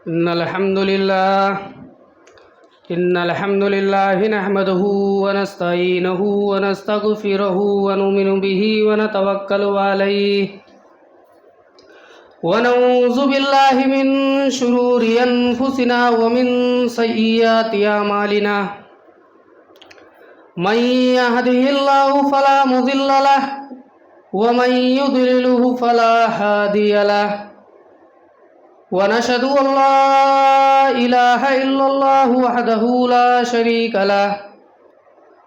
إن الحمد لله نحمده ونستعينه ونستغفره ونؤمن به ونتوكل عليه ونعوذ بالله من شرور أنفسنا ومن سيئات أعمالنا من يهده الله فلا مضل له ومن يضلله فلا هادي له ونشهد أن لا إله إلا الله وحده لا شريك له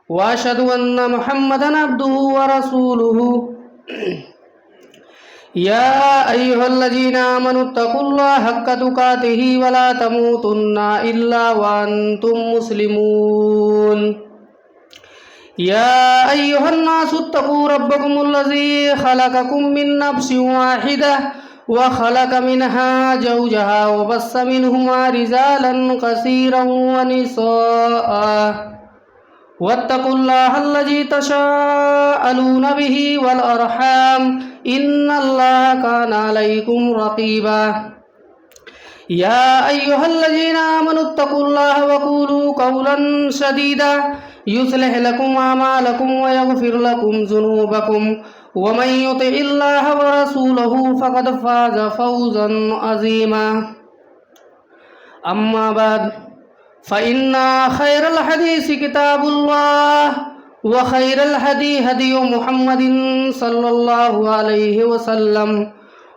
وأشهد أن محمدا عبده ورسوله يا أيها الذين آمنوا اتقوا الله حق تقاته ولا تموتن إلا وأنتم مسلمون يا أيها الناس اتقوا ربكم الذي خلقكم من نفس واحدة وخلق منها زوجها وبث منهما رجالا كثيرا ونساء واتقوا الله الذي تساءلون به والأرحام إن الله كان عليكم رقيبا يا أيها الذين آمنوا اتقوا الله وقولوا قولا سديدا يصلح لكم أعمالكم ويغفر لكم ذنوبكم ومن يطع الله ورسوله فقد فاز فوزا عظيما أما بعد فإن خير الحديث كتاب الله وخير الهدي هدي محمد صلى الله عليه وسلم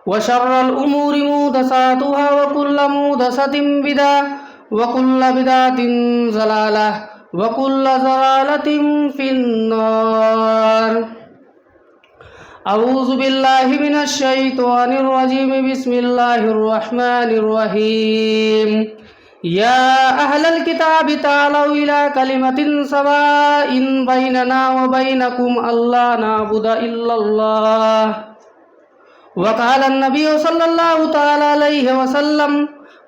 وشر الأمور محدثاتها وكل محدثة بدعة وكل بدعة ضلالة وكل ضلالة في النار أعوذ بالله من الشيطان الرجيم بسم الله الرحمن الرحيم يا أهل الكتاب تعالوا إلى كلمة سواء بيننا وبينكم ألا نعبد إلا الله وقال النبي صلى الله تعالى عليه وسلم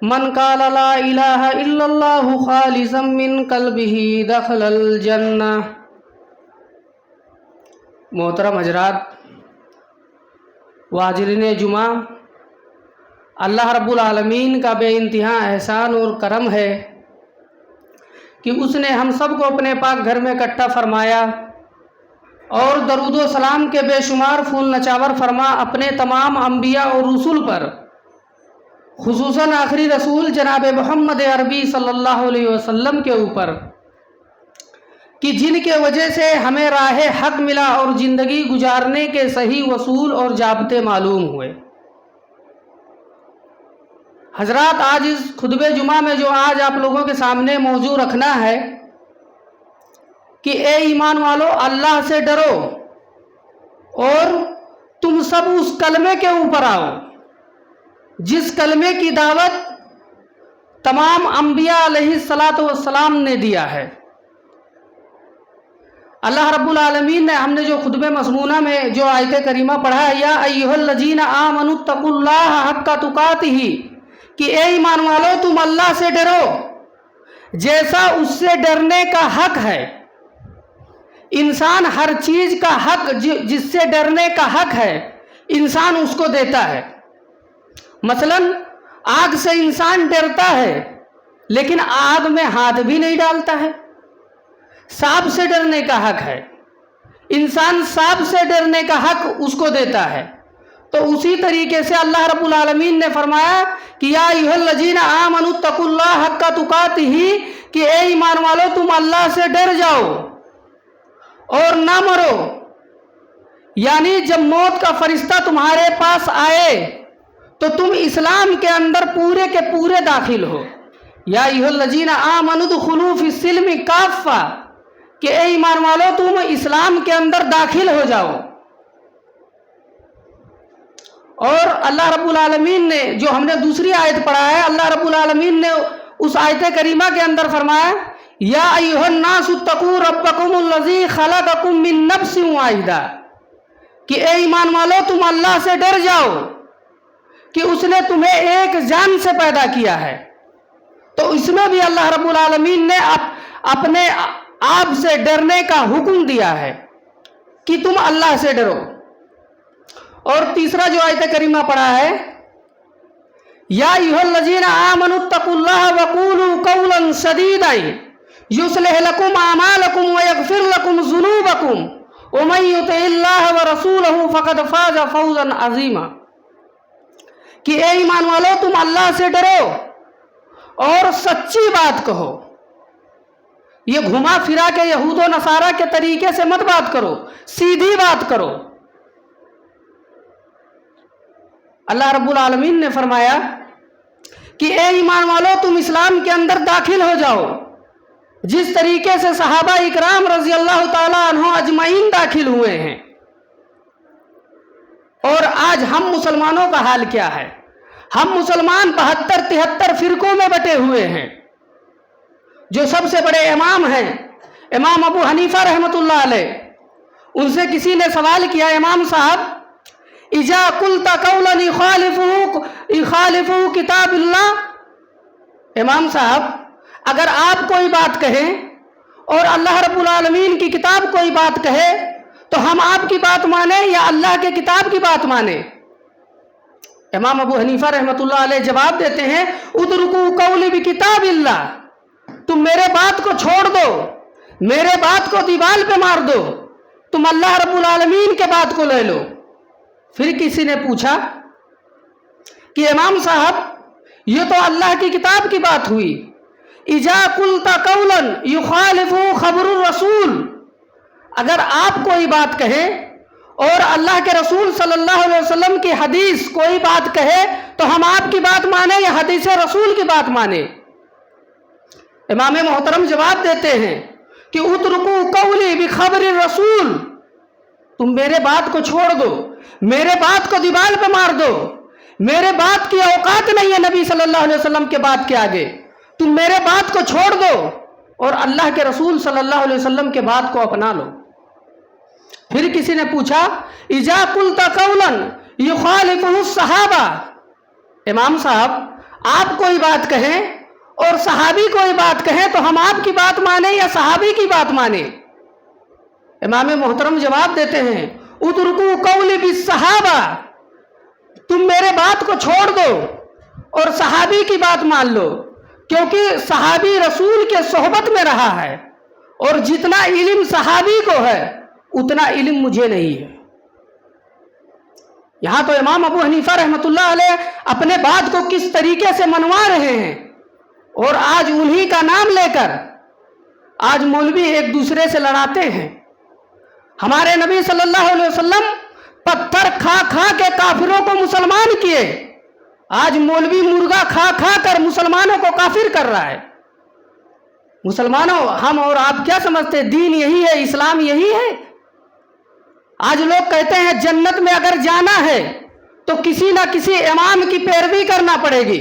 من قال لا إله إلا الله خالصا من قلبه دخل الجنة۔ محترم حضرات واجرین جمعہ، اللہ رب العالمین کا بے انتہا احسان اور کرم ہے کہ اس نے ہم سب کو اپنے پاک گھر میں اکٹھا فرمایا اور درود و سلام کے بے شمار پھول نچاور فرما اپنے تمام انبیاء اور رسول پر، خصوصاً آخری رسول جناب محمد عربی صلی اللہ علیہ وسلم کے اوپر، کہ جن کے وجہ سے ہمیں راہ حق ملا اور زندگی گزارنے کے صحیح اصول اور ضابطے معلوم ہوئے۔ حضرات، آج اس خطبہ جمعہ میں جو آج آپ لوگوں کے سامنے موضوع رکھنا ہے کہ اے ایمان والو، اللہ سے ڈرو اور تم سب اس کلمے کے اوپر آؤ جس کلمے کی دعوت تمام انبیاء علیہ السلام نے دیا ہے۔ اللہ رب العالمین نے ہم نے جو خطبہ مسمونہ میں جو آیت کریمہ پڑھا ہے، یا ایھا الذین آمنوا اتقوا اللہ حق تقاتہ، کہ اے ایمان والو تم اللہ سے ڈرو جیسا اس سے ڈرنے کا حق ہے۔ انسان ہر چیز کا حق جس سے ڈرنے کا حق ہے انسان اس کو دیتا ہے۔ مثلا آگ سے انسان ڈرتا ہے لیکن آگ میں ہاتھ بھی نہیں ڈالتا ہے۔ سانپ سے ڈرنے کا حق ہے، انسان سانپ سے ڈرنے کا حق اس کو دیتا ہے۔ تو اسی طریقے سے اللہ رب العالمین نے فرمایا کہ یا ایھا الذین آمنوا اتقوا اللہ حق تقاتہ، کہ اے ایمان والو تم اللہ سے ڈر جاؤ اور نہ مرو، یعنی جب موت کا فرشتہ تمہارے پاس آئے تو تم اسلام کے اندر پورے کے پورے داخل ہو۔ یا ایھا الذین آمنوا ادخلوا فی السلم کافہ، کہ اے ایمان والو تم اسلام کے اندر داخل ہو جاؤ۔ اور اللہ رب العالمین نے جو ہم نے دوسری آیت پڑھا ہے، اللہ رب العالمین نے اس آیت کریمہ کے اندر فرمایا یا ایھا الناس اتقوا ربکم الذی خلقکم من نفس واحدہ، کہ اے ایمان والو تم اللہ سے ڈر جاؤ کہ اس نے تمہیں ایک جان سے پیدا کیا ہے۔ تو اس میں بھی اللہ رب العالمین نے اپنے آپ سے ڈرنے کا حکم دیا ہے کہ تم اللہ سے ڈرو۔ اور تیسرا جو آیت کریمہ پڑھا ہے या अय्युहल्लज़ीना आमनुत्तकुल्लाह वक़ूलू क़ौलन सदीदन युस्लिह लकुम आमालकुम व यग़फिर लकुम ज़ुनूबकुम व मन युतिइल्लाह व रसूलहु फ़क़द फ़ाज़ फ़ौज़न अज़ीमा। कि ए ईमान वालों, तुम अल्लाह से डरो और सच्ची बात कहो। ये घुमा फिरा के यहूदो नसारा के तरीके से मत बात करो, सीधी बात करो। अल्लाह रब्बुल आलमीन ने फरमाया कि ए ईमान वालों, तुम इस्लाम के अंदर दाखिल हो जाओ, जिस तरीके से सहाबा इकराम रज़ी अल्लाह ताला अन्हुम अजमईन दाखिल हुए हैं। और आज हम मुसलमानों का हाल क्या है? हम मुसलमान 72-73 फिरकों में बटे हुए हैं। जो सबसे बड़े इमाम हैं, इमाम अबू हनीफा रहमतुल्लाह अलैह, उनसे किसी ने सवाल किया, इमाम साहब, इजा कुल्ता कौलन इखालिफू किताबिल्लाह, इमाम साहब, अगर आप कोई बात कहें और अल्लाह रब्बुल आलमीन की किताब कोई बात कहे तो हम आपकी बात माने या अल्लाह के किताब की बात माने? इमाम अबू हनीफा रहमतुल्लाह अलैह जवाब देते हैं, उतरुकू कौली बि किताबिल्लाह, तुम मेरे बात को छोड़ दो, मेरे बात को दीवार पे मार दो, तुम अल्लाह रब्बुल आलमीन के बात को ले लो। फिर किसी ने पूछा कि इमाम साहब, ये तो अल्लाह की किताब की बात हुई, इजा कुल्ता कौलन युखालिफु खबरुर रसूल, अगर आप कोई बात कहें और अल्लाह के रसूल सल्लल्लाहु अलैहि वसल्लम की हदीस कोई बात कहे तो हम आपकी बात माने या हदीस रसूल की बात माने? इमाम मोहतरम जवाब देते हैं कि उतरुकू कौली बि खबरि रसूल, तुम मेरे बात को छोड़ दो, मेरे बात को दीवार पे मार दो, मेरे बात की औकात नहीं है नबी सल्लल्लाहु अलैहि वसल्लम के बात के आगे, तुम मेरे बात को छोड़ दो और अल्लाह के रसूल सल्लल्लाहु अलैहि वसल्लम के बात को अपना लो। फिर किसी ने पूछा, इजा कुल्ता कौलन युखालिफुहु सहाबा, इमाम साहब, आप कोई बात कहें और सहाबी कोई बात कहें तो हम आपकी बात माने या सहाबी की बात माने? इमाम मोहतरम जवाब देते हैं, उतरुकू कौली बिस सहाबा, तुम मेरे बात को छोड़ दो और सहाबी की बात मान लो, क्योंकि सहाबी रसूल के सोहबत में रहा है और जितना इल्म सहाबी को है उतना इल्म मुझे नहीं है। यहां तो इमाम अबू हनीफा रहमतुल्लाह अलैह अपने बात को किस तरीके से मनवा रहे हैं, और आज उन्हीं का नाम लेकर आज मौलवी एक दूसरे से लड़ाते हैं। हमारे नबी सल्लल्लाहु अलैहि वसल्लम पत्थर खा खा के काफिरों को मुसलमान किए, आज मौलवी मुर्गा खा खा कर मुसलमानों को काफिर कर रहा है। मुसलमानों, हम और आप क्या समझते हैं? दीन यही है, इस्लाम यही है। आज लोग कहते हैं जन्नत में अगर जाना है तो किसी ना किसी इमाम की पैरवी करना पड़ेगी।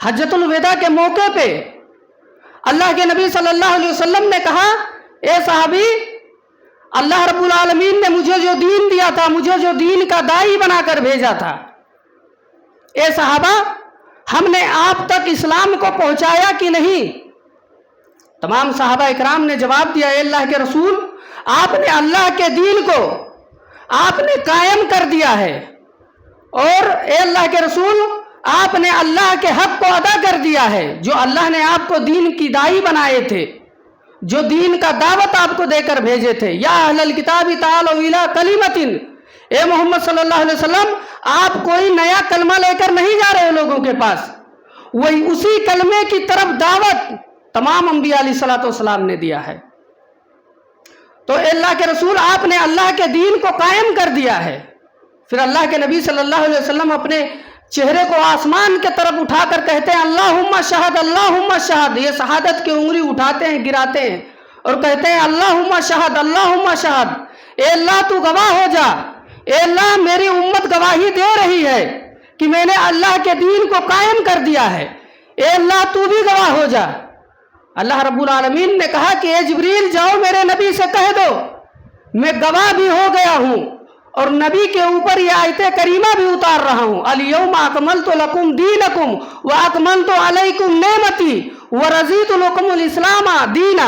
हज्जतुल विदा के मौके पे अल्लाह के नबी सल्लल्लाहु अलैहि वसल्लम ने कहा, ए साहबी, अल्लाह रब्बुल आलमीन ने मुझे जो दीन दिया था, मुझे जो दीन का दाई बनाकर भेजा था, ए सहाबा, हमने आप तक इस्लाम को पहुंचाया कि नहीं? तमाम सहाबा इकराम ने जवाब दिया, ए अल्लाह के रसूल, आपने अल्लाह के दीन को आपने कायम कर दिया है, और ए अल्लाह के रसूल, आपने अल्लाह के हक को अदा कर दिया है जो अल्लाह ने आपको दीन की दाई बनाए थे, जो दीन का दावत आपको देकर भेजे थे। या अहलल किताबी तालू इला कलिमतिन, ए मोहम्मद सल्लल्लाहु अलैहि वसल्लम, आप कोई नया कलमा लेकर नहीं जा रहे लोगों के पास, वही उसी कलमे की तरफ दावत तमाम अंबिया अलैहिस्सलाम ने दिया है। तो अल्लाह के रसूल, आपने अल्लाह के दीन को कायम कर दिया है। फिर अल्लाह के नबी सल्लल्लाहु अलैहि वसल्लम अपने चेहरे को आसमान के तरफ उठाकर कहते हैं, अल्लाहुम्मा शहद, अल्लाहुम्मा शहद। ये शहादत की उंगली उठाते हैं, गिराते हैं और कहते हैं, अल्लाहुम्मा शहद, अल्लाहुम्मा शहद। ए अल्लाह, तू गवाह हो जा, ए अल्लाह, मेरी उम्मत गवाही दे रही है कि मैंने अल्लाह के दीन को कायम कर दिया है, ए अल्लाह, तू भी गवाह हो जा। अल्लाह रब्बुल आलमीन ने कहा कि ए जिब्रील, जाओ मेरे नबी से कह दो मैं गवाह भी हो गया हूँ और नबी के ऊपर ये आयते करीमा भी उतार रहा हूँ। अल-यौमा अकमलतु लकुम दीनकुम व अकमलतु अलैकुम नेमती व रज़ीतु लकुमुल इस्लाम दीना,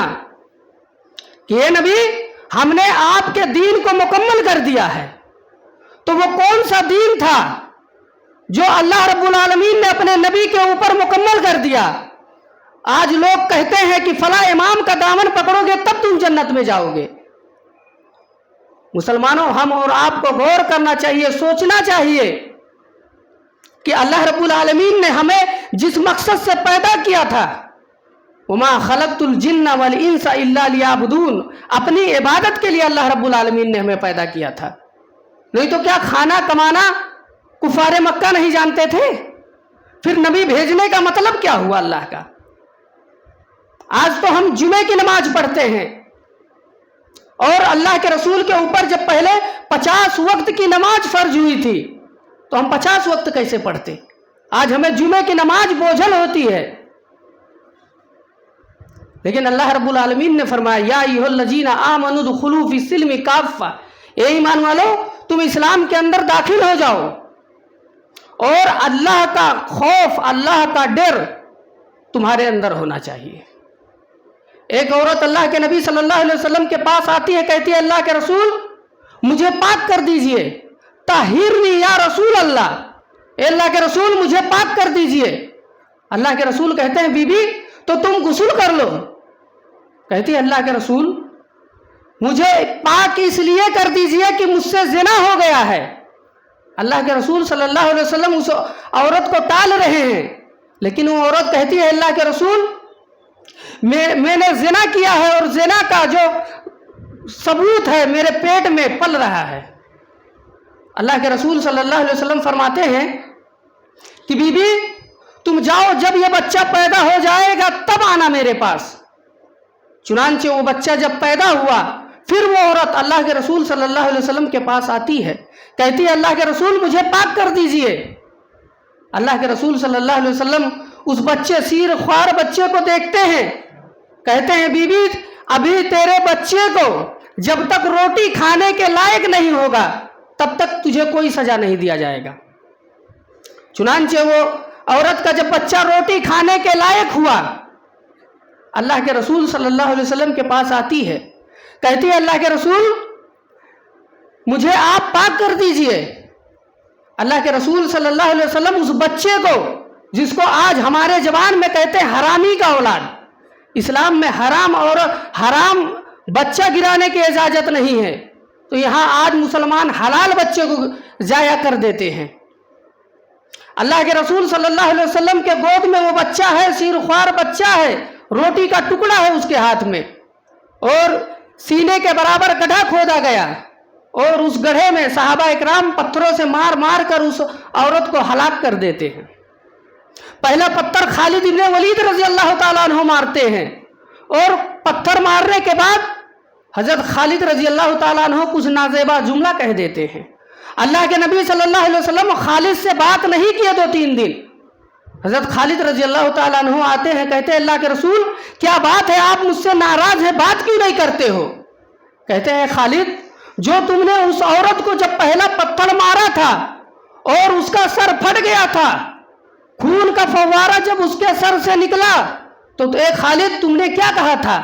कि ये नबी, हमने आपके दीन को मुकम्मल कर दिया है। तो वो कौन सा दीन था جو अल्लाह रब्बुल आलमीन ने अपने नबी के ऊपर मुकम्मल कर दिया। आज लोग कहते हैं कि फला इमाम का दामन पकड़ोगे तब तुम जन्नत में जाओगे। मुसलमानों, हम और आपको गौर करना चाहिए, सोचना चाहिए कि अल्लाह रब्बुल आलमीन ने हमें जिस मकसद से पैदा किया था, वमा खलक़तुल जिन्ना वल इंसा इल्ला लियाबुदून, अपनी इबादत के लिए अल्लाह रब्बुल आलमीन ने हमें पैदा किया था। नहीं तो क्या खाना कमाना कुफारे मक्का नहीं जानते थे? फिर नबी भेजने का मतलब क्या हुआ अल्लाह का? आज तो हम जुमे की नमाज पढ़ते हैं और अल्लाह के रसूल के ऊपर जब पहले 50 वक्त की नमाज फर्ज हुई थी तो हम 50 वक्त कैसे पढ़ते? आज हमें जुमे की नमाज बोझल होती है। लेकिन अल्लाह रब्बुल आलमीन ने फरमाया, या अय्युहल्लज़ीना आमनु दुखुलू फ़िस्सिल्मि काफ़ा, ए ईमान वालो तुम इस्लाम के अंदर दाखिल हो जाओ और अल्लाह का खौफ, अल्लाह का डर तुम्हारे अंदर होना चाहिए। एक औरत अल्लाह के नबी सल्लल्लाहु अलैहि वसल्लम के पास आती है, कहती है, अल्लाह के रसूल मुझे पाक कर दीजिए, ताहिरनी या रसूल अल्लाह, अल्लाह के रसूल मुझे पाक कर दीजिए। अल्लाह के रसूल कहते हैं, बीबी तो तुम गुस्ल कर लो। कहती है, अल्लाह के रसूल मुझे पाक इसलिए कर दीजिए कि मुझसे ज़िना हो गया है। अल्लाह के रसूल सल्लल्लाहु अलैहि वसल्लम उस औरत को टाल रहे हैं, लेकिन वो औरत कहती है, अल्लाह के रसूल मैंने ज़िना किया है और ज़िना का जो सबूत है मेरे पेट में पल रहा है। अल्लाह के रसूल सल्लल्लाहु अलैहि वसल्लम फरमाते हैं कि बीबी तुम जाओ, जब ये बच्चा पैदा हो जाएगा तब आना मेरे पास। चुनांचे वो बच्चा जब पैदा हुआ, फिर वो औरत अल्लाह के रसूल सल्लल्लाहु अलैहि वसल्लम के पास आती है, कहती है, अल्लाह के रसूल मुझे पाक कर दीजिए। अल्लाह के रसूल सल्लल्लाहु अलैहि वसल्लम उस बच्चे, सीर ख्वार बच्चे को देखते हैं, कहते हैं, बीबी अभी तेरे बच्चे को जब तक रोटी खाने के लायक नहीं होगा तब तक तुझे कोई सजा नहीं दिया जाएगा। चुनांचे वो औरत का जब बच्चा रोटी खाने के लायक हुआ, अल्लाह के रसूल सल्लल्लाहु अलैहि वसल्लम के पास आती है, कहती है, अल्लाह के रसूल मुझे आप पाक कर दीजिए। अल्लाह के रसूल सल्लल्लाहु अलैहि वसल्लम उस बच्चे को, जिसको आज हमारे जबान में कहते हैं हरामी का औलाद, इस्लाम में हराम और हराम बच्चा गिराने की इजाज़त नहीं है, तो यहाँ आज मुसलमान हलाल बच्चे को जाया कर देते हैं। अल्लाह के रसूल सल्लल्लाहु अलैहि वसल्लम के गोद में वो बच्चा है, सीर ख्वार बच्चा है, रोटी का टुकड़ा है उसके हाथ में और सीने के बराबर गड्ढा खोदा गया और उस गड्ढे में सहाबा इकराम पत्थरों से मार मार कर उस औरत को हलाक कर देते हैं। पहला पत्थर खालिद इब्न वलीद रजी अल्लाह ताला अन्हु मारते हैं और पत्थर मारने के बाद हजरत खालिद रजी अल्लाह ताला अन्हु कुछ नाजेबा जुमला कह देते हैं। अल्लाह के नबी सल्लल्लाहु अलैहि वसल्लम खालिद से बात नहीं किए 2-3 दिन। हजरत खालिद रजी अल्लाह ताला अन्हु आते हैं, कहते हैं, अल्लाह के रसूल क्या बात है, आप मुझसे नाराज हैं, बात क्यों नहीं करते हो? कहते हैं, खालिद जो तुमने उस औरत को जब पहला पत्थर मारा था और उसका सर फट गया था, खून का फव्वारा जब उसके सर से निकला तो ए खालिद तुमने क्या कहा था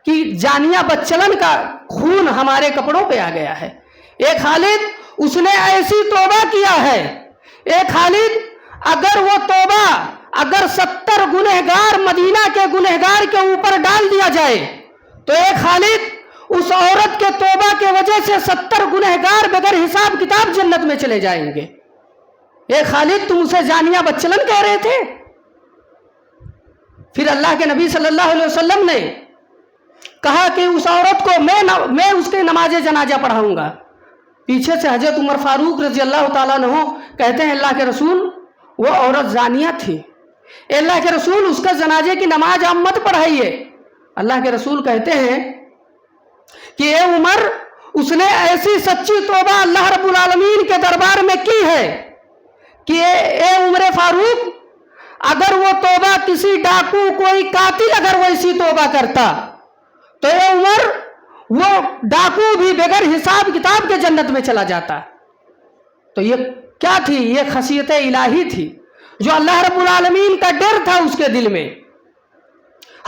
कि जानिया बच्चलन का खून हमारे कपड़ों पे आ गया है। ए खालिद उसने ऐसी तौबा किया है, ए खालिद अगर वो तौबा अगर 70 गुनहगार मदीना के गुनहगार के ऊपर डाल दिया जाए तो ए खालिद उस औरत के तौबा के वजह से 70 गुनहगार बगैर हिसाब किताब जन्नत में चले जाएंगे। ए खालिद तुम उसे जानिया बच्चलन कह रहे थे। फिर अल्लाह के नबी सल्लल्लाहु अलैहि वसल्लम ने कहा कि उस औरत को मैं उसके नमाज जनाजा पढ़ाऊंगा। पीछे से हजरत उमर फारूक रजी अल्लाह ताला अन्हु कहते हैं, अल्लाह के रसूल वो औरत जानिया थी, अल्लाह के रसूल उसका जनाजे की नमाज आप मत पढ़ाइए। अल्लाह के रसूल कहते हैं कि ए उमर उसने ऐसी सच्ची तौबा अल्लाह रब्बुल आलमीन के दरबार में की है कि ए उमर फारूक अगर वो तौबा किसी डाकू कोई कातिल अगर वो ऐसी तौबा करता तो ए उमर वो डाकू भी बगैर हिसाब किताब के जन्नत में चला जाता। तो ये क्या थी? ये खशियत इलाही थी जो अल्लाह रब्बुल आलमीन का डर था उसके दिल में।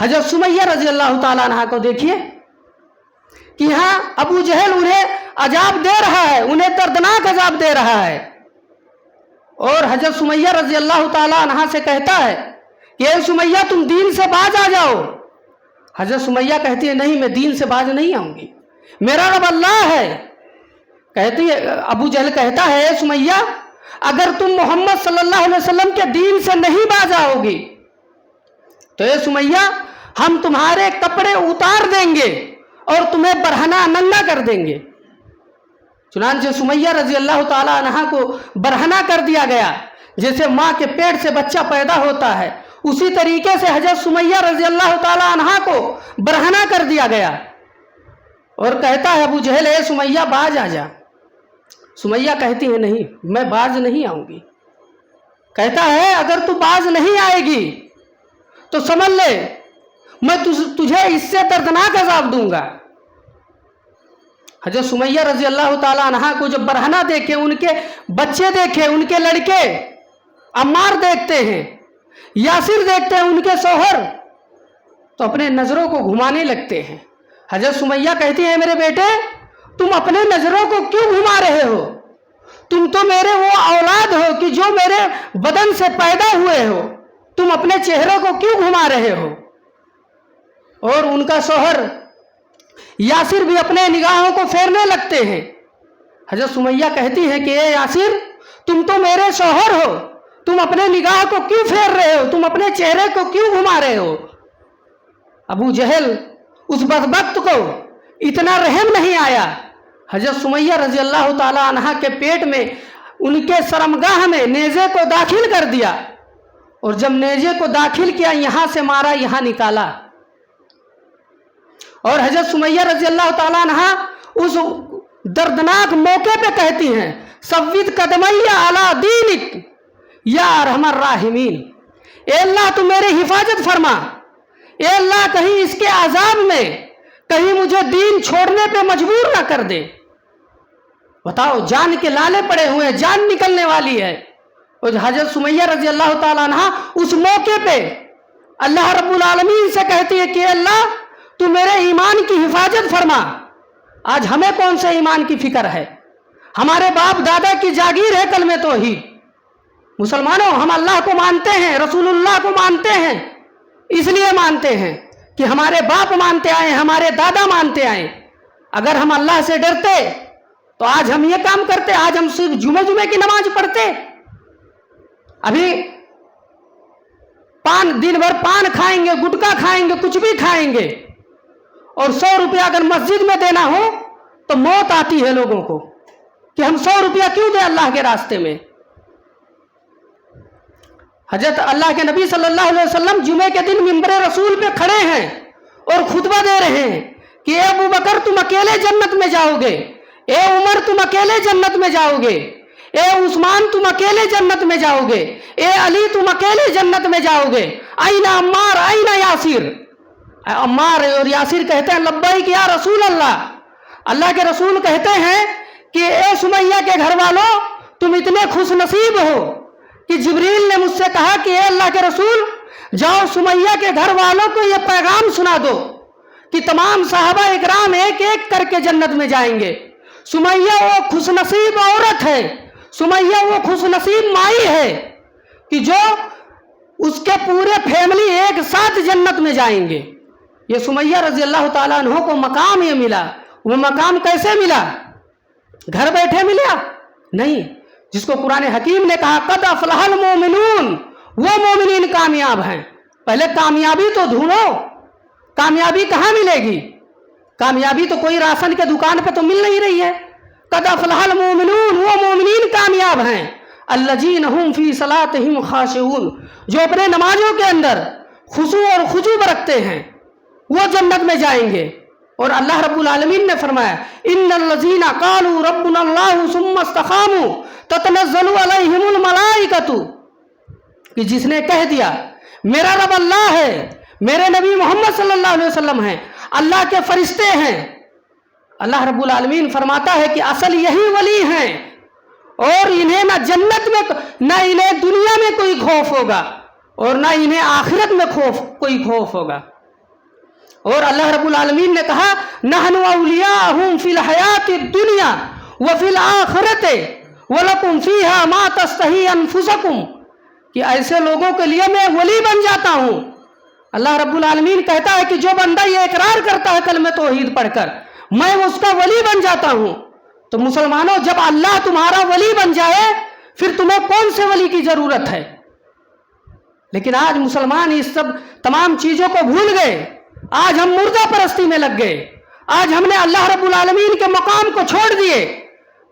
हजरत सुमैया रजी अल्लाह ताला अन्हा को देखिए कि यहाँ अबू जहल उन्हें अजाब दे रहा है, उन्हें दर्दनाक अजाब दे रहा है। اور حضرت سمیہ رضی اللہ تعالیٰ عنہا سے کہتا ہے کہ اے سمیہ تم دین سے باز آ جاؤ. حضرت سمیہ کہتی ہے نہیں میں دین سے باز نہیں آؤں گی, میرا رب اللہ ہے. کہتی ہے ابو جہل کہتا ہے اے سمیہ اگر تم محمد صلی اللہ علیہ وسلم کے دین سے نہیں باز آؤ گی تو اے سمیہ ہم تمہارے کپڑے اتار دیں گے اور تمہیں برہنہ ننگا کر دیں گے. چنانچہ سمیہ رضی اللہ تعالیٰ عنہا کو برہنہ کر دیا گیا. جیسے ماں کے پیٹ سے بچہ پیدا ہوتا ہے اسی طریقے سے حضرت سمیہ رضی اللہ تعالیٰ عنہا کو برہنہ کر دیا گیا. اور کہتا ہے ابو جہل اے سمیہ باز آ جا. سمیہ کہتی ہے نہیں میں باز نہیں آؤں گی. کہتا ہے اگر تو باز نہیں آئے گی تو سمجھ لے میں تجھے اس سے دردناک عذاب دوں گا. حضرت سمیہ رضی اللہ تعالیٰ عنہا کو جب برہنہ دیکھے, ان کے بچے دیکھے, ان کے لڑکے عمار دیکھتے ہیں, یاسر دیکھتے ہیں, ان کے شوہر, تو اپنے نظروں کو گھمانے لگتے ہیں. حضرت سمیہ کہتی ہے میرے بیٹے تم اپنے نظروں کو کیوں گھما رہے ہو؟ تم تو میرے وہ اولاد ہو کہ جو میرے بدن سے پیدا ہوئے ہو, تم اپنے چہروں کو کیوں گھما رہے ہو؟ اور ان کا شوہر یاسر بھی اپنے نگاہوں کو پھیرنے لگتے ہیں. حضرت سمیہ کہتی ہے کہ اے یاسر تم تو میرے شوہر ہو, تم اپنے نگاہ کو کیوں پھیر رہے ہو, تم اپنے چہرے کو کیوں گھما رہے ہو؟ ابو جہل اس بدبخت کو اتنا رحم نہیں آیا. حضرت سمیہ رضی اللہ تعالی عنہا کے پیٹ میں ان کے شرمگاہ میں نیزے کو داخل کر دیا, اور جب نیزے کو داخل کیا یہاں سے مارا یہاں نکالا. اور حضرت سمیہ رضی اللہ تعالیٰ عنہا اس دردناک موقع پہ کہتی ہیں سوّد قدمی علی دینک یا ارحم الراحمین. اے اللہ تو میری حفاظت فرما, اے اللہ کہیں اس کے عذاب میں کہیں مجھے دین چھوڑنے پہ مجبور نہ کر دے. بتاؤ جان کے لالے پڑے ہوئے ہیں, جان نکلنے والی ہے. اور حضرت سمیہ رضی اللہ تعالیٰ عنہا اس موقع پہ اللہ رب العالمین سے کہتی ہے کہ اللہ تو میرے ایمان کی حفاظت فرما. آج ہمیں کون سے ایمان کی فکر ہے؟ ہمارے باپ دادا کی جاگیر ہے کلمہ توحید. مسلمانوں ہم اللہ کو مانتے ہیں, رسول اللہ کو مانتے ہیں, اس لیے مانتے ہیں کہ ہمارے باپ مانتے آئے, ہمارے دادا مانتے آئے. اگر ہم اللہ سے ڈرتے تو آج ہم یہ کام کرتے, آج ہم صرف جمعے کی نماز پڑھتے. ابھی دن بھر پان کھائیں گے, گٹکا کھائیں گے, کچھ بھی کھائیں گے, اور 100 روپیہ اگر مسجد میں دینا ہو تو موت آتی ہے لوگوں کو کہ ہم 100 روپیہ کیوں دیں اللہ کے راستے میں. حضرت اللہ کے نبی صلی اللہ علیہ وسلم جمعے کے دن منبر رسول پہ کھڑے ہیں اور خطبہ دے رہے ہیں کہ اے ابو بکر تم اکیلے جنت میں جاؤ گے, اے عمر تم اکیلے جنت میں جاؤ گے, اے عثمان تم اکیلے جنت میں جاؤ گے, اے علی تم اکیلے جنت میں جاؤ گے, آئین عمار آئین یاسر. عمار اور یاسر کہتے ہیں لبیک یا رسول اللہ. اللہ کے رسول کہتے ہیں کہ اے سمیہ کے گھر والوں تم اتنے خوش نصیب ہو کہ جبریل نے مجھ سے کہا کہ اے اللہ کے رسول جاؤ سمیہ کے گھر والوں کو یہ پیغام سنا دو کہ تمام صحابہ اکرام ایک ایک کر کے جنت میں جائیں گے. سمیہ وہ خوش نصیب عورت ہے, سمیہ وہ خوش نصیب مائی ہے کہ جو اس کے پورے فیملی ایک ساتھ جنت میں جائیں گے. یہ سمیہ رضی اللہ تعالیٰ عنہ کو مقام یہ ملا. وہ مقام کیسے ملا؟ گھر بیٹھے ملا نہیں, جس کو قرآن حکیم نے کہا قد افلح المؤمنون, وہ مومنین کامیاب ہیں. پہلے کامیابی تو ڈھونڈو, کامیابی کہاں ملے گی؟ کامیابی تو کوئی راشن کے دکان پہ تو مل نہیں رہی ہے. قد افلح المؤمنون, وہ مومنین کامیاب ہیں. الذین هم فی صلاتہم خاشعون, جو اپنے نمازوں کے اندر خشوع اور خضوع برتتے ہیں وہ جنت میں جائیں گے. اور اللہ رب العالمین نے فرمایا ان الذین قالوا ربنا اللہ ثم استقاموا تتنزل علیہم الملائکۃ, کہ جس نے کہہ دیا میرا رب اللہ ہے, میرے نبی محمد صلی اللہ علیہ وسلم ہیں, اللہ کے فرشتے ہیں. اللہ رب العالمین فرماتا ہے کہ اصل یہی ولی ہیں, اور انہیں نہ جنت میں نہ انہیں دنیا میں کوئی خوف ہوگا اور نہ انہیں آخرت میں کوئی خوف ہوگا. اور اللہ رب العالمین نے کہا نحن اولیاءہم فی الحیات الدنیا وفی الآخرت वलकुम फीहा मा तस्तही अनफुसकुम, कि ऐसे लोगों के लिए मैं वली बन जाता हूँ। अल्लाह रब्बुल आलमीन कहता है कि जो बंदा ये इकरार करता है कलमे तौहीद पढ़कर, मैं उसका वली बन जाता हूँ। तो मुसलमानों, जब अल्लाह तुम्हारा वली बन जाए फिर तुम्हें कौन से वली की जरूरत है? लेकिन आज मुसलमान इस सब तमाम चीजों को भूल गए। आज हम मुर्दा परस्ती में लग गए। आज हमने अल्लाह रब्बुल आलमीन के मकाम को छोड़ दिए।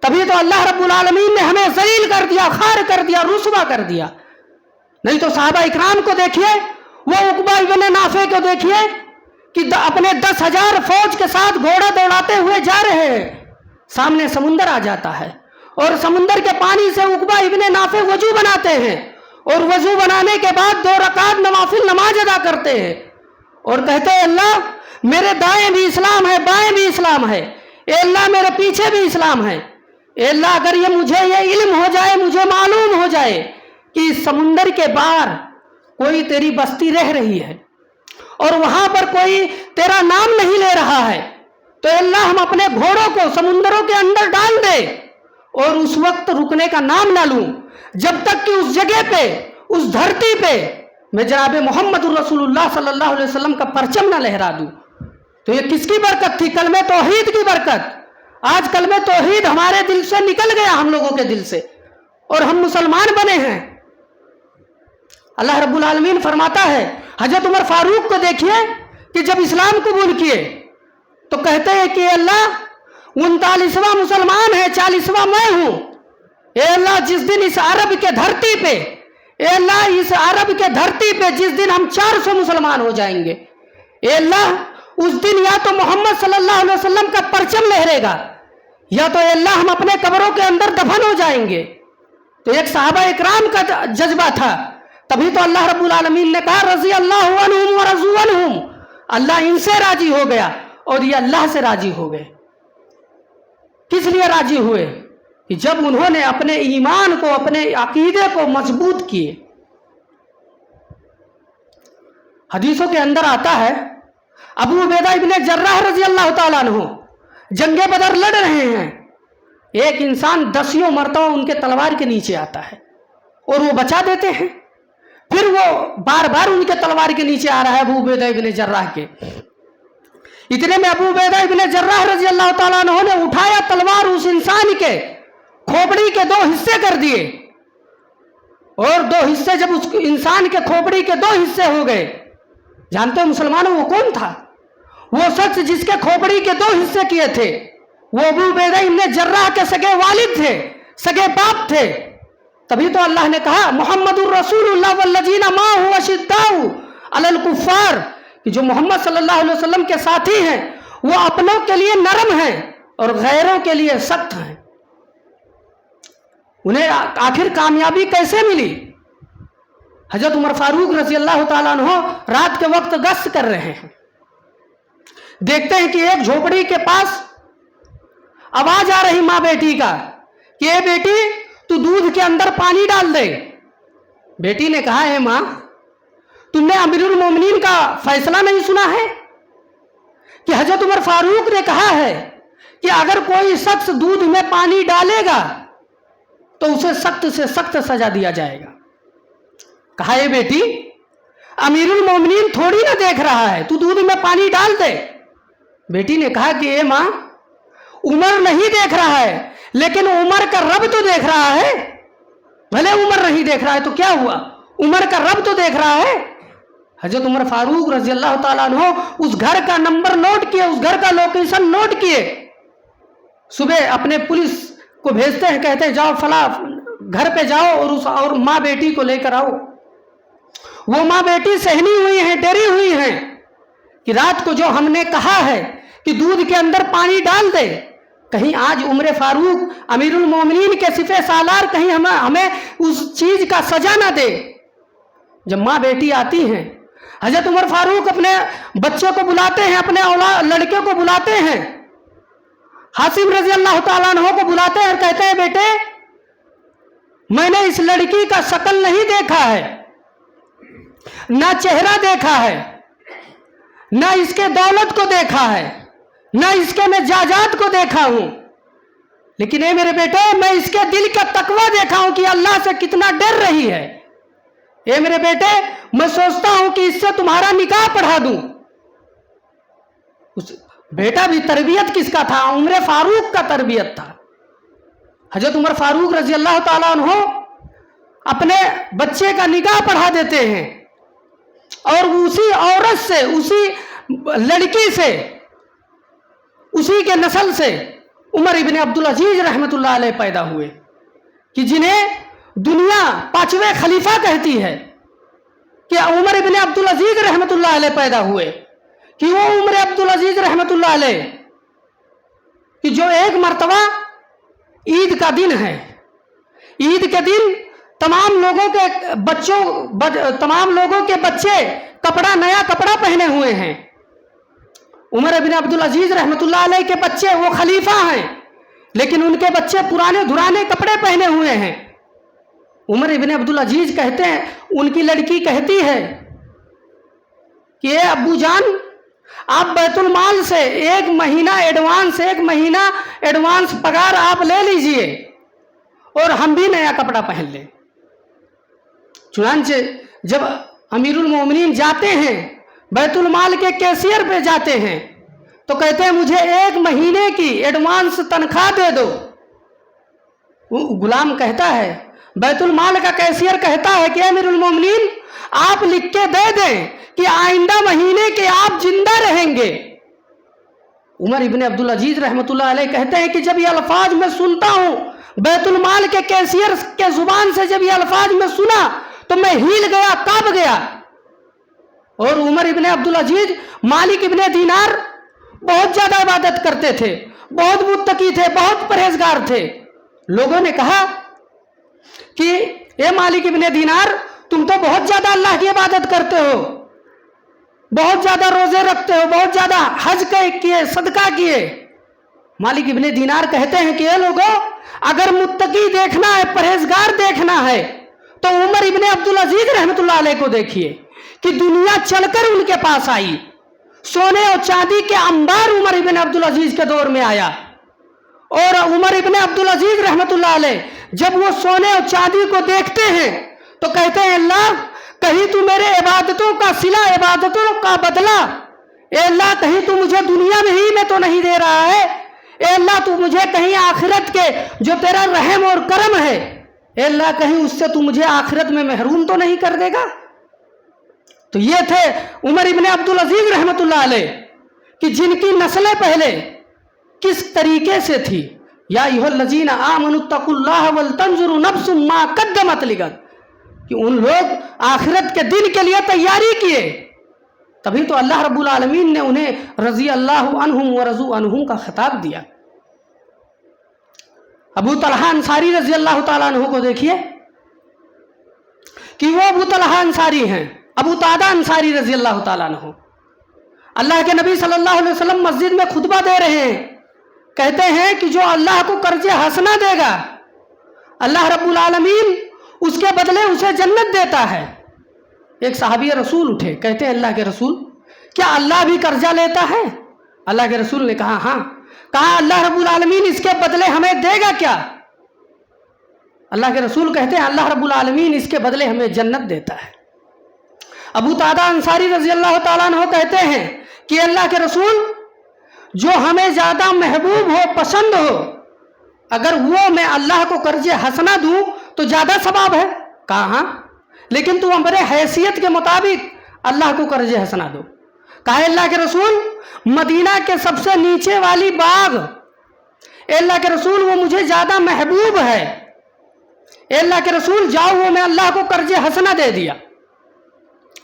तभी तो अल्लाह रब्बुल आलमीन ने हमें ज़लील कर दिया, खार कर दिया, रुस्वा कर दिया। नहीं तो साहबा इकराम को देखिए, वो उकबा इब्न नाफे को देखिए कि अपने 10,000 फौज के साथ घोड़ा दौड़ाते हुए जा रहे हैं, सामने समुंदर आ जाता है और समुंदर के पानी से उकबा इब्न नाफे वजू बनाते हैं और वजू बनाने के बाद 2 रकात नवाफिल नमाज अदा करते हैं और कहते हैं अल्लाह मेरे दाएं भी इस्लाम है, बाएं भी इस्लाम है, ए अल्लाह मेरे पीछे भी इस्लाम है। ए अल्लाह अगर ये मुझे ये इल्म हो जाए, मुझे मालूम हो जाए कि समुंदर के पार कोई तेरी बस्ती रह रही है और वहां पर कोई तेरा नाम नहीं ले रहा है, तो अल्लाह हम अपने घोड़ों को समुंदरों के अंदर डाल दे और उस वक्त रुकने का नाम ना लूं जब तक कि उस जगह पे, उस धरती पे मैं जनाब मोहम्मद रसूलुल्लाह सल्लल्लाहु अलैहि वसल्लम का परचम ना लहरा दूं। तो ये किसकी बरकत थी? कलमे तौहीद की बरकत। आज कलमे तौहीद हमारे दिल से निकल गया, हम लोगों के दिल से, और हम मुसलमान बने हैं। अल्लाह रब्बुल आलमीन फरमाता है, हजरत उमर फारूक को देखिए कि जब इस्लाम कबूल किए तो कहते हैं कि अल्लाह 39वां मुसलमान है, 40वां मैं हूं। ए अल्लाह जिस दिन इस अरब के धरती पे, ए अल्लाह इस अरब के धरती पे जिस दिन हम 400 मुसलमान हो जाएंगे, ए अल्लाह उस दिन या तो मोहम्मद सल्लल्लाहु अलैहि वसल्लम का परचम लहरेगा या तो अल्लाह हम अपने कब्रों के अंदर दफन हो जाएंगे। तो एक सहाबा इकराम का जज्बा था। तभी तो अल्लाह रब्बुल आलमीन ने कहा रज़ी अल्लाहु अन्हुम व रज़ू अन्हुम, अल्लाह इनसे राजी हो गया और ये अल्लाह से राजी हो गए। किस लिए राजी हुए? कि जब उन्होंने अपने ईमान को, अपने अकीदे को मजबूत किए। हदीसों के अंदर आता है अबू उबैदा इब्न जर्राह रज़ी अल्लाह ताला अन्हु जंगे बदर लड़ रहे हैं, एक इंसान 10 मरतबा उनके तलवार के नीचे आता है और वो बचा देते हैं, फिर वो बार बार उनके तलवार के नीचे आ रहा है अबू उबैदा इब्न जर्राह के। इतने में अबू उबैदा इब्न जर्राह रज़ी अल्लाह ताला अन्हु ने उठाया तलवार, उस इंसान के खोपड़ी के 2 हिस्से कर दिए और 2 हिस्से जब उस इंसान के खोपड़ी के 2 हिस्से हो गए, जानते हो मुसलमानों वो कौन था? वो शख्स जिसके खोपड़ी के 2 हिस्से किए थे वो अबू उबैदा इब्न जर्राह के सगे वालिद थे, सगे बाप थे। तभी तो अल्लाह ने कहा मुहम्मदुर रसूलुल्लाह वल्लजीना माहु अशिद्दाउ अलल कुफ्फार, कि जो मोहम्मद सल्लल्लाहु अलैहि वसल्लम के साथी हैं वो अपनों के लिए नरम हैं और गैरों के लिए सख्त हैं। उन्हें आखिर कामयाबी कैसे मिली? हजरत उमर फारूक रज़ी अल्लाह ताला अन्हु रात के वक्त गश्त कर रहे हैं, देखते हैं कि एक झोपड़ी के पास आवाज आ रही माँ बेटी का कि ए बेटी तू दूध के अंदर पानी डाल दे। बेटी ने कहा है माँ तुमने अमीरुल मोमिनीन का फैसला नहीं सुना है कि हजरत उमर फारूक ने कहा है कि अगर कोई शख्स दूध में पानी डालेगा तो उसे सख्त से सख्त सजा दिया जाएगा। कहा है बेटी अमीरुल मोमिनीन थोड़ी ना देख रहा है, तू दूध में पानी डाल दे। बेटी ने कहा कि ए माँ उमर नहीं देख रहा है लेकिन उमर का रब तो देख रहा है। भले उमर नहीं देख रहा है तो क्या हुआ, उमर का रब तो देख रहा है। हजरत उमर फारूक रज़ी अल्लाह ताला अन्हु उस घर का नंबर नोट किए, उस घर का लोकेशन नोट किए। सुबह अपने पुलिस को भेजते हैं, कहते हैं जाओ फला घर पे जाओ और माँ बेटी को लेकर आओ। वो माँ बेटी सहनी हुई हैं, डरी हुई हैं कि रात को जो हमने कहा है कि दूध के अंदर पानी डाल दे, कहीं आज उमर फारूक अमीरुल मोमिनीन के सिफे सालार कहीं हमें उस चीज का सजा ना दे। जब माँ बेटी आती हैं, हजरत उमर फारूक अपने बच्चे को बुलाते हैं, अपने लड़के को बुलाते हैं, हासिम रज़ी अल्लाह ताला अन्हु को बुलाते हैं और कहते हैं बेटे मैंने इस लड़की का शक्ल नहीं देखा है, ना चेहरा देखा है, ना इसके दौलत को देखा है, ना इसके मैं जायदाद को देखा हूं, لیکن اے میرے بیٹے میں اس کے دل کا تقوی دیکھا ہوں کہ اللہ سے کتنا ڈر رہی ہے. اے میرے بیٹے میں سوچتا ہوں کہ اس سے تمہارا نکاح پڑھا دوں. بیٹا بھی تربیت کس کا تھا؟ عمر فاروق کا تربیت تھا. حضرت عمر فاروق رضی اللہ تعالیٰ عنہ اپنے بچے کا نکاح پڑھا دیتے ہیں اور اسی عورت سے، اسی لڑکی سے، اسی کے نسل سے عمر ابن عبدالعزیز رحمۃ اللہ علیہ پیدا ہوئے کہ جنہیں دنیا پانچویں خلیفہ کہتی ہے کہ عمر ابن عبدالعزیز رحمۃ اللہ علیہ پیدا ہوئے. کہ وہ عمر عبدالعزیز رحمۃ اللہ علیہ کہ جو ایک مرتبہ عید کا دن ہے، عید کے دن تمام لوگوں کے بچے نیا کپڑا پہنے ہوئے ہیں. عمر ابن عبدالعزیز رحمۃ اللہ علیہ کے بچے وہ خلیفہ ہیں لیکن ان کے بچے پرانے دھرانے کپڑے پہنے ہوئے ہیں. عمر ابن عبدالعزیز کہتے ہیں، ان کی لڑکی کہتی ہے کہ اے ابو جان آپ بیت المال سے ایک مہینہ ایڈوانس پگار آپ لے لیجئے اور ہم بھی نیا کپڑا پہن لیں. چنانچہ جب امیر المومنین جاتے ہیں بیت المال کے کیشیئر پہ جاتے ہیں تو کہتے ہیں مجھے 1 مہینے کی ایڈوانس تنخواہ دے دو. غلام کہتا ہے، بیت المال کا کیشیئر کہتا ہے کہ امیر المومنین آپ لکھ کے دے دیں کہ آئندہ مہینے کے آپ زندہ رہیں گے. عمر ابن عبدالعزیز رحمۃ اللہ علیہ کہتے ہیں کہ جب یہ الفاظ میں سنتا ہوں بیت المال کے کیشیئر کے زبان سے، جب یہ الفاظ میں سنا تو میں ہیل گیا، کانپ گیا. اور عمر ابن عبدالعزیز مالک ابن دینار بہت زیادہ عبادت کرتے تھے، بہت متقی تھے، بہت پرہیزگار تھے. لوگوں نے کہا کہ اے مالک ابن دینار تم تو بہت زیادہ اللہ کی عبادت کرتے ہو، بہت زیادہ روزے رکھتے ہو، بہت زیادہ حج کیے، صدقہ کیے. مالک ابن دینار کہتے ہیں کہ اے لوگوں اگر متقی دیکھنا ہے، پرہیزگار دیکھنا ہے تو عمر ابن عبدالعزیز رحمۃ اللہ علیہ کو دیکھیے کہ دنیا چل کر ان کے پاس آئی. سونے اور چاندی کے انبار عمر ابن عبدالعزیز کے دور میں آیا اور عمر ابن عبدالعزیز رحمۃ اللہ علیہ جب وہ سونے اور چاندی کو دیکھتے ہیں تو کہتے ہیں اللہ کہیں تو میرے عبادتوں کا صلہ، عبادتوں کا بدلہ، اے اللہ کہیں تو مجھے دنیا میں ہی میں تو نہیں دے رہا ہے، اے اللہ تو مجھے کہیں آخرت کے جو تیرا رحم اور کرم ہے، اے اللہ کہیں اس سے تو مجھے آخرت میں محروم تو نہیں کر دے گا. تو یہ تھے عمر ابن عبدالعزیز رحمۃ اللہ علیہ کہ جن کی نسلیں پہلے کس طریقے سے تھی. یا ایھا الذین آمنوا اتقوا اللہ ولتنظر نفس ما قدمت لغد، کہ ان لوگ آخرت کے دن کے لیے تیاری کیے، تبھی تو اللہ رب العالمین نے انہیں رضی اللہ عنہم ورضوا عنہ کا خطاب دیا. ابو طلحہ انصاری رضی اللہ تعالیٰ عنہ کو دیکھیے کہ وہ ابو طلحہ انصاری ہیں، ابو تادہ انصاری رضی اللہ تعالیٰ عنہ. اللہ کے نبی صلی اللہ علیہ وسلم مسجد میں خطبہ دے رہے ہیں، کہتے ہیں کہ جو اللہ کو قرض حسنہ دے گا اللہ رب العالمین اس کے بدلے اسے جنت دیتا ہے. ایک صحابی رسول اٹھے، کہتے ہیں اللہ کے رسول کیا اللہ بھی قرضہ لیتا ہے؟ اللہ کے رسول نے کہا ہاں. کہا اللہ رب العالمین اس کے بدلے ہمیں دے گا کیا؟ اللہ کے رسول کہتے ہیں اللہ رب العالمین اس کے بدلے ہمیں جنت دیتا ہے. ابو تادہ انصاری رضی اللہ تعالیٰ عنہ کہتے ہیں کہ اللہ کے رسول جو ہمیں زیادہ محبوب ہو، پسند ہو، اگر وہ میں اللہ کو قرض حسنہ دوں تو زیادہ ثواب ہے. کہا ہاں لیکن تو ہمارے حیثیت کے مطابق اللہ کو قرض حسنہ دو. کہا اللہ کے رسول مدینہ کے سب سے نیچے والی باغ، اے اللہ کے رسول وہ مجھے زیادہ محبوب ہے. اے اللہ کے رسول جاؤ وہ میں اللہ کو قرض حسنہ دے دیا.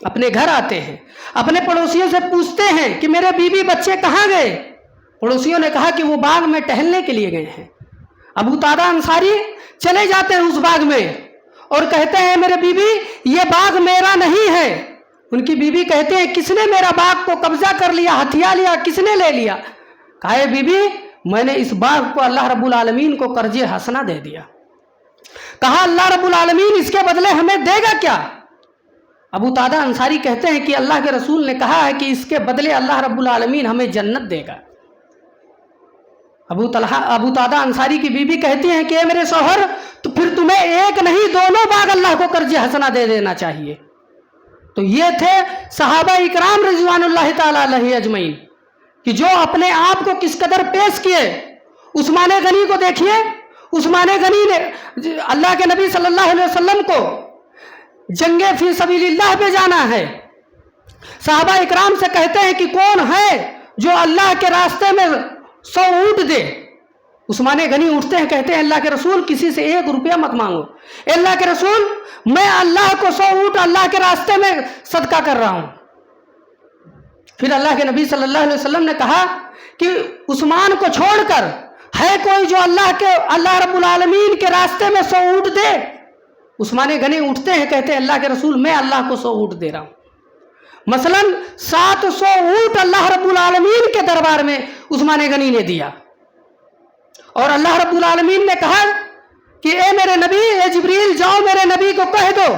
اپنے گھر آتے ہیں، اپنے پڑوسیوں سے پوچھتے ہیں کہ میرے بیوی بچے کہاں گئے؟ پڑوسیوں نے کہا کہ وہ باغ میں ٹہلنے کے لیے گئے ہیں. ابو تادہ انصاری چلے جاتے ہیں اس باغ میں اور کہتے ہیں میرے بیوی یہ باغ میرا نہیں ہے. ان کی بیوی کہتے ہیں کس نے میرا باغ کو قبضہ کر لیا، ہتھیا لیا، کس نے لے لیا؟ کہا بیوی میں نے اس باغ کو اللہ رب العالمین کو قرض حسنہ دے دیا. کہا اللہ رب العالمین اس کے بدلے ہمیں دے گا کیا؟ ابو تادہ انصاری کہتے ہیں کہ اللہ کے رسول نے کہا ہے کہ اس کے بدلے اللہ رب العالمین ہمیں جنت دے گا. अबू तादा अंसारी की बीबी कहती हैं कि मेरे शौहर, तो फिर तुम्हें एक नहीं दोनों बाग अल्लाह को कर्ज हसना दे देना चाहिए। तो ये थे सहाबा इकराम रिजवानुल्लाह ताला अलैहि अजमईन कि जो अपने आप को किस कदर पेश किए। उस्मान गनी को देखिए, उस्मान गनी ने अल्लाह के नबी सल्लल्लाहु अलैहि वसल्लम को जंगे फी सबीलिल्लाह पे जाना है, सहाबा इकराम से कहते हैं कि कौन है जो अल्लाह के रास्ते में 100 ऊँट दे। उस्मान गनी उठते हैं, कहते हैं अल्लाह के रसूल किसी से 1 रुपया मत मांगो, अल्लाह के रसूल मैं अल्लाह को 100 ऊँट अल्लाह के रास्ते में सदका कर रहा हूं। फिर अल्लाह के नबी सल्लल्लाहु अलैहि वसल्लम ने कहा कि उस्मान को छोड़कर है कोई जो अल्लाह रब्बुल आलमीन के रास्ते में 100 ऊँट दे। उस्मान गनी उठते हैं, कहते हैं अल्लाह के रसूल मैं अल्लाह को 100 ऊँट दे रहा हूं। मसलन 700 ऊँट अल्लाह रब्बुल आलमीन के दरबार में उस्मान गनी ने दिया। और अल्लाह रब्बुल आलमीन ने कहा कि ए मेरे नबी, ए जिब्रील जाओ मेरे नबी को कह दो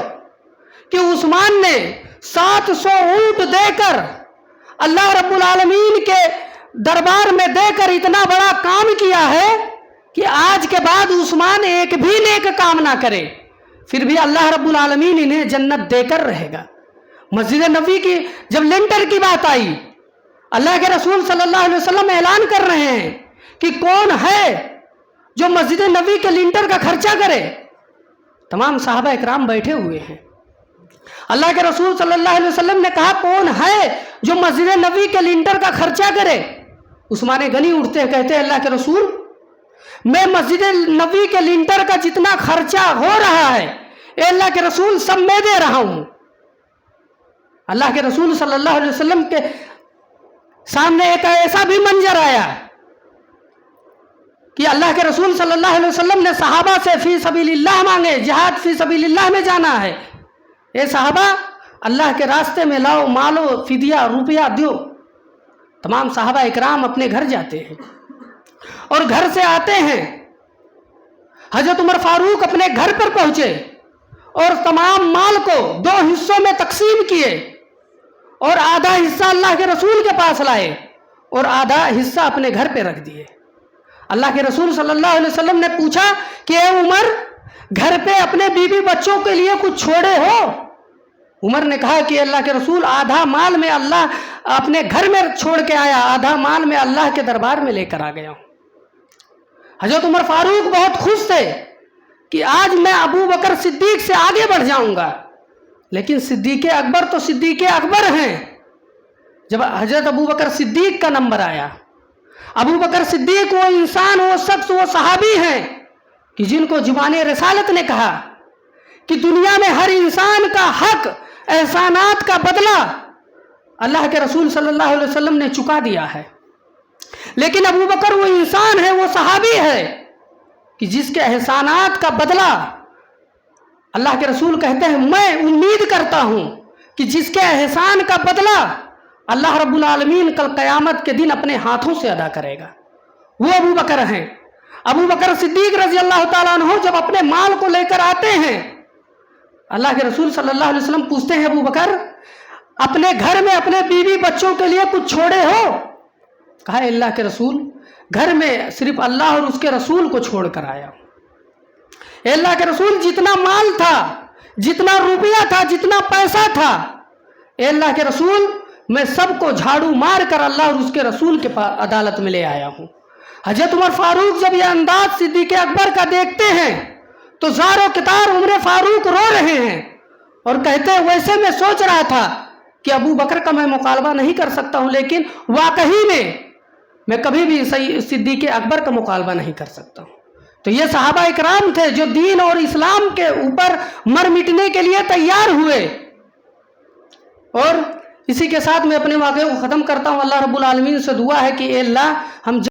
कि उस्मान ने 700 ऊँट देकर अल्लाह रब्बुल आलमीन के दरबार में देकर इतना बड़ा काम किया है कि आज के बाद उस्मान एक भी नेक काम ना करे, फिर भी अल्लाह रब्बुल आलमीन इन्हें जन्नत देकर रहेगा। मस्जिद नबी की जब लिंटर की बात आई, अल्लाह के रसूल सल्लल्लाहु अलैहि वसल्लम ऐलान कर रहे हैं कि कौन है जो मस्जिद नबी के लिंटर का खर्चा करे। तमाम सहाबा इकराम बैठे हुए हैं। अल्लाह के रसूल सल्लल्लाहु अलैहि वसल्लम ने कहा कौन है जो मस्जिद नबी के लिंटर का खर्चा करे। उस्मान गनी उठते हैं, कहते हैं अल्लाह के रसूल मैं मस्जिद नबी के लिंटर का जितना खर्चा हो रहा है अल्लाह के रसूल सब मैं दे रहा हूं। अल्लाह के रसूल सल्लल्लाहु अलैहि वसल्लम के सामने एक ऐसा भी मंजर आया कि अल्लाह के रसूल सल्लल्लाहु अलैहि वसल्लम ने सहाबा से फी सबीलिल्लाह मांगे, जिहाद फी सबीलिल्लाह में जाना है। ए सहाबा अल्लाह के रास्ते में लाओ, मालो, फिदिया, रुपया दो। तमाम सहाबा इकराम अपने घर जाते हैं और घर से आते हैं। हजरत उमर फारूक अपने घर पर पहुंचे और तमाम माल को 2 हिस्सों में तकसीम किए और आधा हिस्सा अल्लाह के रसूल के पास लाए और आधा हिस्सा अपने घर पे रख दिए। अल्लाह के रसूल सल्लल्लाहु अलैहि वसल्लम ने पूछा कि ए उमर, घर पे अपने बीवी बच्चों के लिए कुछ छोड़े हो? उमर ने कहा कि अल्लाह के रसूल आधा माल में अल्लाह अपने घर में छोड़ के आया, आधा माल में अल्लाह के दरबार में लेकर आ गया हूं। हजरत उमर फारूक बहुत खुश थे कि आज मैं अबू बकर सिद्दीक से आगे बढ़ जाऊंगा, लेकिन सिद्दीक अकबर तो सिद्दीक अकबर हैं। जब हजरत अबू बकर सिद्दीक का नंबर आया, अबू बकर सिद्दीक वो इंसान, वो शख्स, वो सहाबी हैं कि जिनको जुबाने रिसालत ने कहा कि दुनिया में हर इंसान का हक, एहसानात का बदला अल्लाह के रसूल सल्लल्लाहु अलैहि वसल्लम ने चुका दिया है, लेकिन अबू बकर वो इंसान है, वो सहाबी है कि जिसके एहसानात का बदला अल्लाह के रसूल कहते हैं मैं उम्मीद करता हूं कि जिसके एहसान का बदला अल्लाह रब्बुल आलमीन कल क़यामत के दिन अपने हाथों से अदा करेगा, वो अबू बकर हैं। अबू बकर सिद्दीक रज़ी अल्लाह ताला अन्हु जब अपने माल को लेकर आते हैं, अल्लाह के रसूल सल्लल्लाहु अलैहि वसल्लम पूछते हैं अबू बकर अपने घर में अपने बीवी बच्चों के लिए कुछ छोड़े हो? कहा अल्लाह के रसूल घर में सिर्फ अल्लाह और उसके रसूल को छोड़ कर आया। अल्लाह के रसूल जितना माल था, जितना रुपया था, जितना पैसा था, अल्लाह के रसूल मैं सबको झाड़ू मार कर अल्लाह और उसके रसूल के अदालत में ले आया हूँ। हजरत उमर फारूक जब यह अंदाज सिद्दीक अकबर का देखते हैं तो ज़ारो कितार उमर फारूक रो रहे हैं और कहते हैं वैसे मैं सोच रहा था कि अबू बकर का मैं मुकालबा नहीं कर सकता हूँ, लेकिन वाकई में मैं कभी भी सिद्दीक अकबर का मुकालबा नहीं कर सकता हूँ। तो ये सहाबा इकराम थे जो दीन और इस्लाम के ऊपर मर मिटने के लिए तैयार हुए। और इसी के साथ मैं अपने वाक़े को ख़त्म करता हूँ। अल्लाह रब्बुल आलमीन से दुआ है कि अल्लाह हम